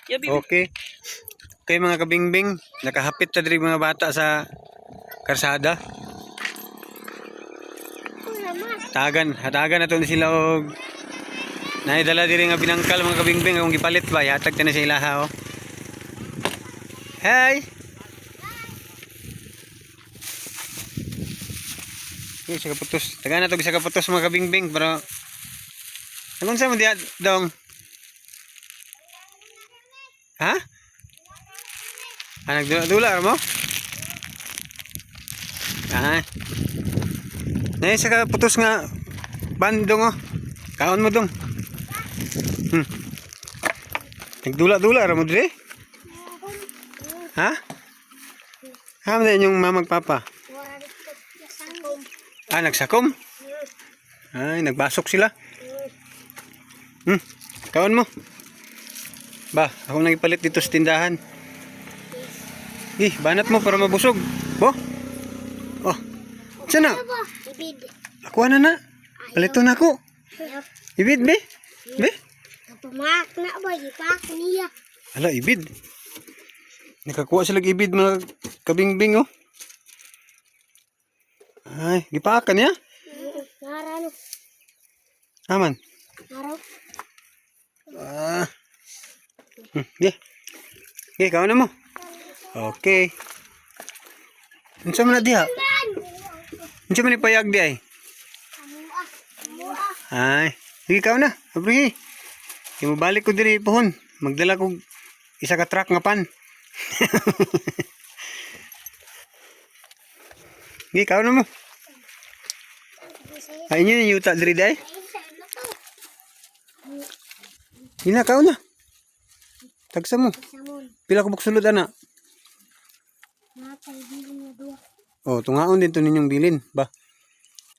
Okay. Okay mga kabingbing, nakahapit ta diri mga bata sa karsada. Hatagan na to sila og naidala diri nga binangkal mga kabingbing akong gipalit ba hatag ta na sa ilaha oh. Hey. Sa kaputos. Taga na to sa kaputos mga kabingbing pero anong sa mo diya dong? Ha? Nagdula mo? Nay sa kaputos nga bandong oh. Kaon mo dong. Nagdula-dula ra mo dire? Ha? Ham din yung mamag papa. Nagsakom? Ay, nagbasok sila. Kaon mo. Ba, ako nagipalit dito sa tindahan. Banat mo para mabusog. Bo? Oh. Sana? Ibid. Ako na. Palito na ako. Ibid, be? Be? Kapamak na ba? Ipak niya. Ala, ibid. Nakakuha sila ibid mga kabingbing, oh. Ay, gipakan niya? Narano. Aman. Naraw. Kaon na mo. Okay. Unsa man na diha? Unsa man ipayag di ay? Ay, sige kaon na. Abri. Imo balik ko diri pohon. Magdala ko isa ka truck nga pan. Sige kaon na mo. Ay inyo yung yuta diri day. Hina kaon na. Tagsa mo. Pila ko buksulod ana? Oh, tungaon din to ninyong bilin ba?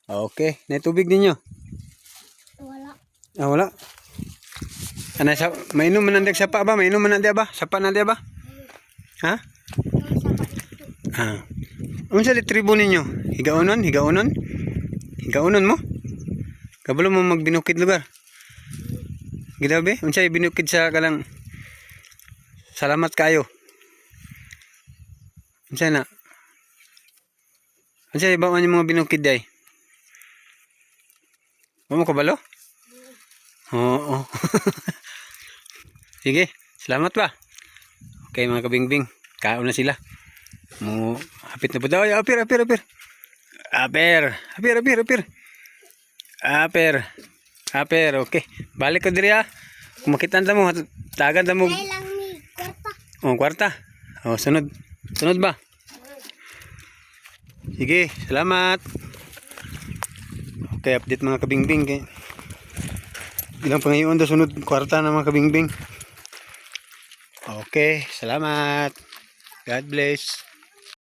Okay, na tubig ninyo. Wala. Wala. Mainom man nandiyak sapa ba? Mainom man nandiyak ba? Sapa nandiyak ba? Ha? Unsa di tribo ninyo? Higaonon mo? Kabalo mo magbinukid lugar. Gidabe, unsa binukid sa kalang salamat kayo. Unsa na? Unsa ba man yung mga binukid day? Mo kabalo? Oo. Sige, salamat ba? Okay mga kabingbing, kaon na sila. Mo hapit na po daw. Apir. Okay. Balik ko diri ha. Kumakitan ta mo, tagan ta mo. Kailang ni kwarta. Kwarta. Sunod. Sunod ba? Sige, salamat. Okay, update mga kabingbing. Ilang pangayon daw sunod kwarta na mga kabingbing. Okay, salamat. God bless.